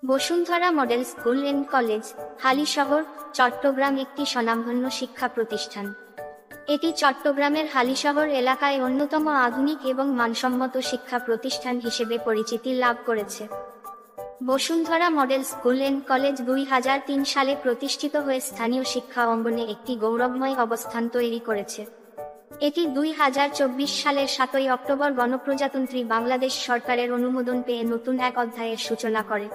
Bashundhara model school and college, Halishahar, Chattogram একটি স্বনামধন্য শিক্ষা প্রতিষ্ঠান। এটি চট্টগ্রামের হালিশহর এলাকায় অন্যতম আধুনিক এবং মানসম্মত শিক্ষা প্রতিষ্ঠান হিসেবে পরিচিতি লাভ করেছে। Bashundhara model school and college 2003 সালে প্রতিষ্ঠিত হয়ে স্থানীয় শিক্ষা অঙ্গনে একটি গৌরবময় অবস্থান তৈরি করেছে। এটি 2024 সালের 7 অক্টোবর গণপ্রজাতন্ত্রী বাংলাদেশ সরকারের অনুমোদন পেয়ে নতুন এক অধ্যায়ের সূচনা করে।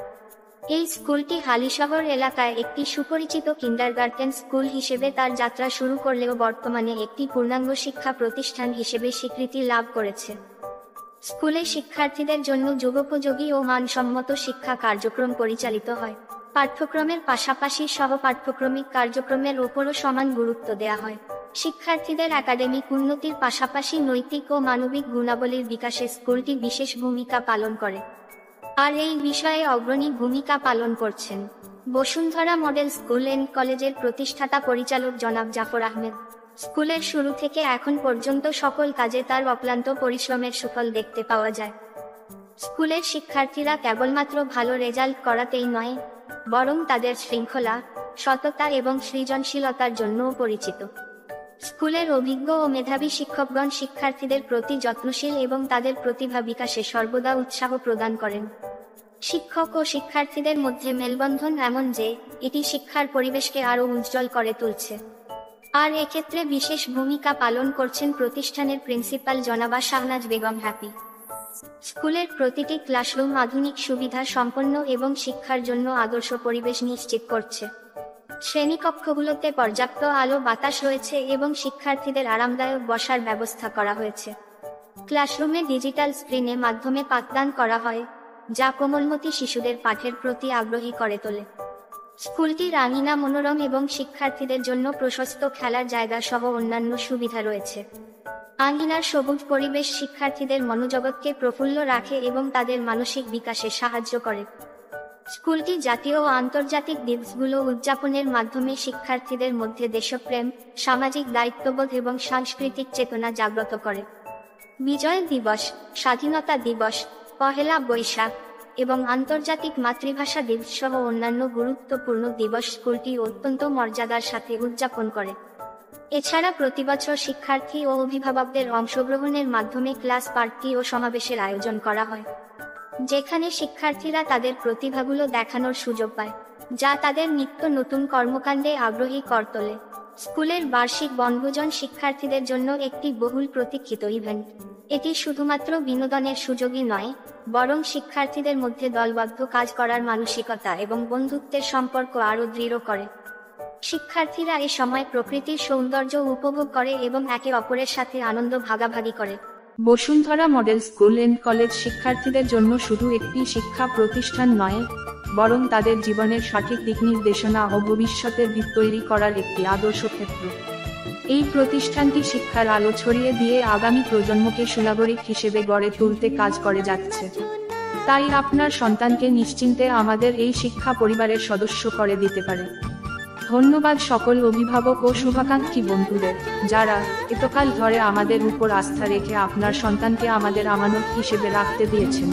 এই স্কুলটি হালিশহর এলাকায় একটি সুপরিচিত কিন্ডারগার্টেন স্কুল হিসেবে তার যাত্রা শুরু করলেও বর্তমানে একটি পূর্ণাঙ্গ শিক্ষা প্রতিষ্ঠান হিসেবে স্বীকৃতি লাভ করেছে। স্কুলে শিক্ষার্থীদের জন্য যুগোপযোগী ও মানসম্মত শিক্ষা কার্যক্রম পরিচালিত হয়। পাঠ্যক্রমের পাশাপাশি সহ-পাঠ্যক্রমিক কার্যক্রমের ওপরও সমান গুরুত্ব দেওয়া হয়। শিক্ষার্থীদের একাডেমিক উন্নতির পাশাপাশি নৈতিক ও মানবিক গুণাবলীর বিকাশে স্কুলটি বিশেষ ভূমিকা পালন করে। আর এই বিষয়ে অগ্রণী ভূমিকা পালন করছেন বসুন্ধরা মডেল স্কুল এন্ড কলেজের প্রতিষ্ঠাতা পরিচালক জনাব জাফর আহমেদ। স্কুলের শুরু থেকে এখন পর্যন্ত সকল কাজে তার অক্লান্ত পরিশ্রমের সুফল দেখতে পাওয়া যায়। স্কুলের শিক্ষার্থীরা কেবলমাত্র ভালো রেজাল্ট করাতেই নয়, বরং তাদের শৃঙ্খলা, সততা এবং সৃজনশীলতার জন্যও পরিচিত। স্কুলের অভিজ্ঞ ও মেধাবী শিক্ষকগণ শিক্ষার্থীদের প্রতি যত্নশীল এবং তাদের প্রতিভা বিকাশে সর্বদা উৎসাহ প্রদান করেন। শিক্ষক ও শিক্ষার্থীদের মধ্যে মেলবন্ধন এমন যে এটি শিক্ষার পরিবেশকে আরও উজ্জ্বল করে তুলছে। আর এক্ষেত্রে বিশেষ ভূমিকা পালন করছেন প্রতিষ্ঠানের প্রিন্সিপাল জনাবা শাহনাজ বেগম হ্যাপি। স্কুলের প্রতিটি ক্লাসরুম আধুনিক সুবিধা সম্পন্ন এবং শিক্ষার জন্য আদর্শ পরিবেশ নিশ্চিত করছে। শ্রেণীকক্ষগুলোতে পর্যাপ্ত আলো বাতাস রয়েছে এবং শিক্ষার্থীদের আরামদায়ক বসার ব্যবস্থা করা হয়েছে। ক্লাসরুমে ডিজিটাল স্ক্রিনের মাধ্যমে পাঠদান করা হয়, যা কোমলমতি শিশুদের পাঠের প্রতি আগ্রহী করে তোলে। স্কুলটির আঙিনা মনোরম এবং শিক্ষার্থীদের জন্য প্রশস্ত খেলার জায়গা সহ অন্যান্য সুবিধা রয়েছে। আঙিনার সবুজ পরিবেশ শিক্ষার্থীদের মনোজগৎকে প্রফুল্ল রাখে এবং তাদের মানসিক বিকাশে সাহায্য করে। স্কুলটি জাতীয় ও আন্তর্জাতিক দিবসগুলো উদযাপনের মাধ্যমে শিক্ষার্থীদের মধ্যে দেশপ্রেম, সামাজিক দায়িত্ববোধ এবং সাংস্কৃতিক চেতনা জাগ্রত করে। বিজয় দিবস, স্বাধীনতা দিবস, পহেলা বৈশাখ এবং আন্তর্জাতিক মাতৃভাষা দিবস সহ অন্যান্য গুরুত্বপূর্ণ দিবস স্কুলটি অত্যন্ত মর্যাদার সাথে উদযাপন করে। এছাড়া প্রতিবছর শিক্ষার্থী ও অভিভাবকদের অংশগ্রহণের মাধ্যমে ক্লাস পার্টি ও সমাবেশের আয়োজন করা হয়, যেখানে শিক্ষার্থীরা তাদের প্রতিভাগুলো দেখানোর সুযোগ পায়, যা তাদের নিত্য নতুন কর্মকাণ্ডে আগ্রহী করে তোলে। স্কুলের বার্ষিক বনভোজন শিক্ষার্থীদের জন্য একটি বহুল প্রতীক্ষিত ইভেন্ট। এটি শুধুমাত্র বিনোদনের সুযোগই নয়, বরং শিক্ষার্থীদের মধ্যে দলবদ্ধ কাজ করার মানসিকতা এবং বন্ধুত্বের সম্পর্ক আরও দৃঢ় করে। শিক্ষার্থীরা এ সময় প্রকৃতির সৌন্দর্য উপভোগ করে এবং একে অপরের সাথে আনন্দ ভাগাভাগি করে। Bashundhara model school and college শিক্ষার্থীদের জন্য শুধু একটি শিক্ষা প্রতিষ্ঠান নয়, বরং তাদের জীবনের সঠিক দিক নির্দেশনা ও ভবিষ্যতের ভিত তৈরি করার একটি আদর্শ ক্ষেত্র। এই প্রতিষ্ঠানটি শিক্ষার আলো ছড়িয়ে দিয়ে আগামী প্রজন্মকে সুনাগরিক হিসেবে গড়ে তুলতে কাজ করে যাচ্ছে। তাই আপনার সন্তানকে নিশ্চিন্তে আমাদের এই শিক্ষা পরিবারের সদস্য করে দিতে পারে। ধন্যবাদ সকল অভিভাবক ও শুভাকাঙ্ক্ষী বন্ধুদের, যারা এতকাল ধরে আমাদের উপর আস্থা রেখে আপনার সন্তানকে আমাদের আমানত হিসেবে রাখতে দিয়েছেন।